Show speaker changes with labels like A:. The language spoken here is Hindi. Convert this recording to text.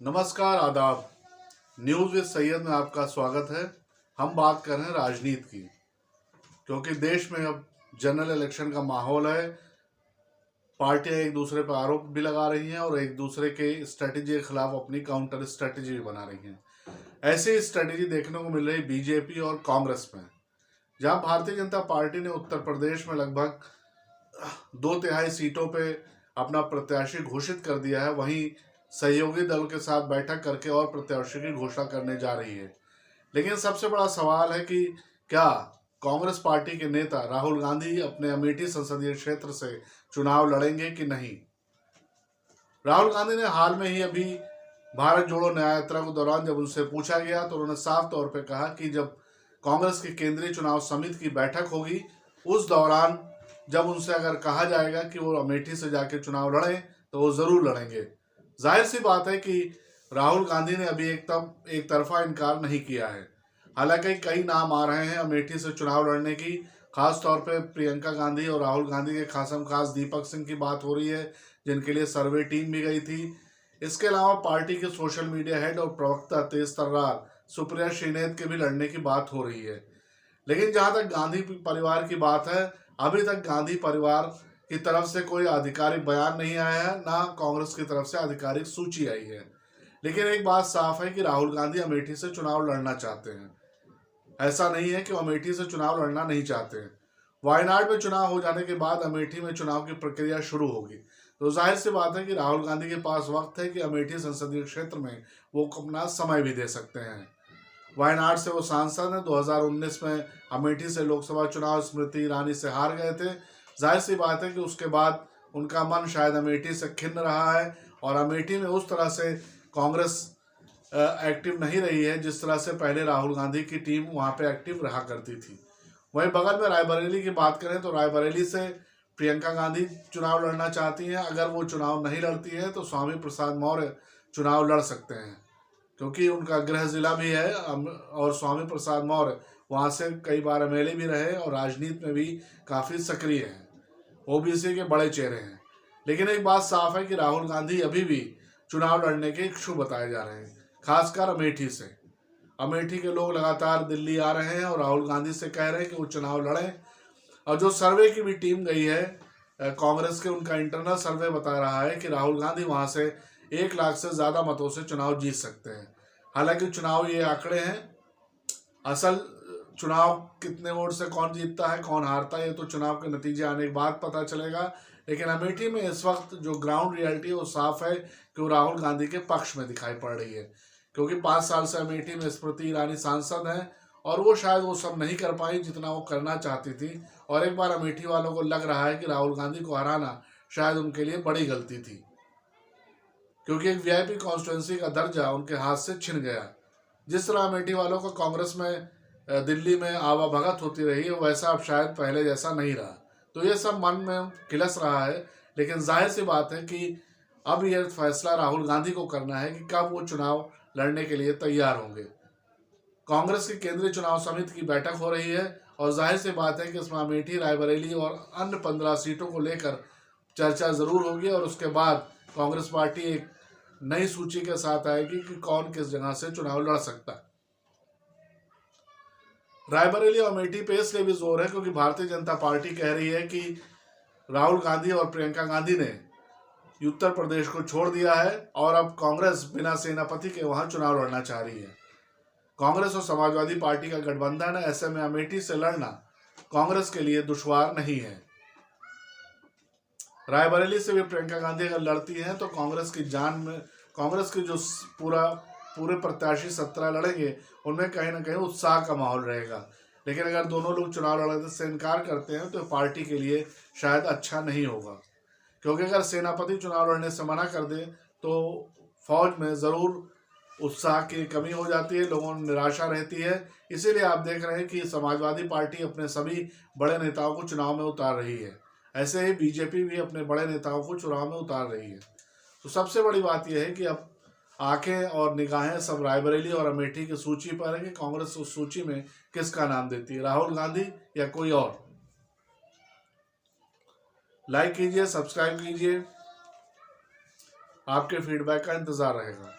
A: नमस्कार, आदाब। न्यूज़ विद सैयद में आपका स्वागत है। हम बात कर रहे हैं राजनीति की, क्योंकि देश में अब जनरल इलेक्शन का माहौल है। पार्टियां एक दूसरे पर आरोप भी लगा रही हैं और एक दूसरे के स्ट्रेटेजी के खिलाफ अपनी काउंटर स्ट्रेटेजी भी बना रही हैं। ऐसी स्ट्रेटेजी देखने को मिल रही बीजेपी और कांग्रेस में, जहां भारतीय जनता पार्टी ने उत्तर प्रदेश में लगभग 2/3 सीटों पे अपना प्रत्याशी घोषित कर दिया है, वहीं सहयोगी दल के साथ बैठक करके और प्रत्याशी की घोषणा करने जा रही है। लेकिन सबसे बड़ा सवाल है कि क्या कांग्रेस पार्टी के नेता राहुल गांधी अपने अमेठी संसदीय क्षेत्र से चुनाव लड़ेंगे कि नहीं। राहुल गांधी ने हाल में ही अभी भारत जोड़ो न्याय यात्रा के दौरान जब उनसे पूछा गया तो उन्होंने साफ तौर पर कहा कि जब कांग्रेस की केंद्रीय चुनाव समिति की बैठक होगी, उस दौरान जब उनसे अगर कहा जाएगा कि वो अमेठी से जाके चुनाव लड़ें तो वो जरूर लड़ेंगे। जाहिर सी बात है कि राहुल गांधी ने अभी एक तरफा इनकार नहीं किया है। हालांकि कई नाम आ रहे हैं अमेठी से चुनाव लड़ने की, खास तौर पे प्रियंका गांधी और राहुल गांधी के खासम खास दीपक सिंह की बात हो रही है, जिनके लिए सर्वे टीम भी गई थी। इसके अलावा पार्टी के सोशल मीडिया हेड और प्रवक्ता तेज तर्रार सुप्रिया श्रीनेत के भी लड़ने की बात हो रही है। लेकिन जहां तक गांधी परिवार की बात है, अभी तक गांधी परिवार की तरफ से कोई आधिकारिक बयान नहीं आया है, ना कांग्रेस की तरफ से आधिकारिक सूची आई है। लेकिन एक बात साफ है कि राहुल गांधी अमेठी से चुनाव लड़ना चाहते हैं। ऐसा नहीं है कि वो अमेठी से चुनाव लड़ना नहीं चाहते हैं। वायनाड में चुनाव हो जाने के बाद अमेठी में चुनाव की प्रक्रिया शुरू होगी, तो जाहिर सी बात है कि राहुल गांधी के पास वक्त है कि अमेठी संसदीय क्षेत्र में वो अपना समय भी दे सकते हैं। वायनाड से वो सांसद हैं। 2019 में अमेठी से लोकसभा चुनाव स्मृति ईरानी से हार गए थे। जाहिर सी बात है कि उसके बाद उनका मन शायद अमेठी से खिन्न रहा है और अमेठी में उस तरह से कांग्रेस एक्टिव नहीं रही है जिस तरह से पहले राहुल गांधी की टीम वहां पे एक्टिव रहा करती थी। वहीं बगल में रायबरेली की बात करें तो रायबरेली से प्रियंका गांधी चुनाव लड़ना चाहती हैं। अगर वो चुनाव नहीं लड़ती है तो स्वामी प्रसाद मौर्य चुनाव लड़ सकते हैं, क्योंकि उनका गृह जिला भी है और स्वामी प्रसाद मौर्य वहाँ से कई बार एमएलए भी रहे और राजनीति में भी काफ़ी सक्रिय हैं। ओबीसी के बड़े चेहरे हैं। लेकिन एक बात साफ है कि राहुल गांधी अभी भी चुनाव लड़ने के इच्छुक बताए जा रहे हैं, खासकर अमेठी से। अमेठी के लोग लगातार दिल्ली आ रहे हैं और राहुल गांधी से कह रहे हैं कि वो चुनाव लड़ें। और जो सर्वे की भी टीम गई है कांग्रेस के, उनका इंटरनल सर्वे बता रहा है कि राहुल गांधी वहाँ से 1 लाख से ज़्यादा मतों से चुनाव जीत सकते हैं। हालांकि चुनाव ये आंकड़े हैं, असल चुनाव कितने वोट से कौन जीतता है कौन हारता है ये तो चुनाव के नतीजे आने के बाद पता चलेगा। लेकिन अमेठी में इस वक्त जो ग्राउंड रियलिटी है वो साफ है कि वो राहुल गांधी के पक्ष में दिखाई पड़ रही है, क्योंकि 5 साल से अमेठी में स्मृति ईरानी सांसद हैं और वो शायद वो सब नहीं कर पाई जितना वो करना चाहती थी। और एक बार अमेठी वालों को लग रहा है कि राहुल गांधी को हराना शायद उनके लिए बड़ी गलती थी, क्योंकि एक वीआईपी कॉन्स्टिट्यूंसी का दर्जा उनके हाथ से छिन गया। जिस तरह अमेठी वालों को कांग्रेस में दिल्ली में आवाभगत होती रही है, वैसा अब शायद पहले जैसा नहीं रहा। तो ये सब मन में खिलस रहा है। लेकिन जाहिर सी बात है कि अब यह फैसला राहुल गांधी को करना है कि कब वो चुनाव लड़ने के लिए तैयार होंगे। कांग्रेस की केंद्रीय चुनाव समिति की बैठक हो रही है और जाहिर सी बात है कि इसमें अमेठी, रायबरेली और अन्य 15 सीटों को लेकर चर्चा जरूर होगी और उसके बाद कांग्रेस पार्टी एक नई सूची के साथ आएगी कि कौन किस जगह से चुनाव लड़ सकता है। रायबरेली और अमेठी पे इसलिए भी जोर है क्योंकि भारतीय जनता पार्टी कह रही है कि राहुल गांधी और प्रियंका गांधी ने उत्तर प्रदेश को छोड़ दिया है और अब कांग्रेस बिना सेनापति के वहां चुनाव लड़ना चाह रही है। कांग्रेस और समाजवादी पार्टी का गठबंधन है, ऐसे में अमेठी से लड़ना कांग्रेस के लिए दुश्वार नहीं है। रायबरेली से भी प्रियंका गांधी अगर लड़ती हैं तो कांग्रेस की जो पूरे प्रत्याशी 17 लड़ेंगे उनमें कहीं ना कहीं उत्साह का माहौल रहेगा। लेकिन अगर दोनों लोग चुनाव लड़ने से इनकार करते हैं तो पार्टी के लिए शायद अच्छा नहीं होगा, क्योंकि अगर सेनापति चुनाव लड़ने से मना कर दे तो फौज में ज़रूर उत्साह की कमी हो जाती है, लोगों में निराशा रहती है। इसीलिए आप देख रहे हैं कि समाजवादी पार्टी अपने सभी बड़े नेताओं को चुनाव में उतार रही है। ऐसे ही बीजेपी भी अपने बड़े नेताओं को चुनाव में उतार रही है। तो सबसे बड़ी बात यह है कि अब आंखें और निगाहें सब रायबरेली और अमेठी की सूची पर है कि कांग्रेस उस सूची में किसका नाम देती है, राहुल गांधी या कोई और। लाइक कीजिए, सब्सक्राइब कीजिए, आपके फीडबैक का इंतजार रहेगा।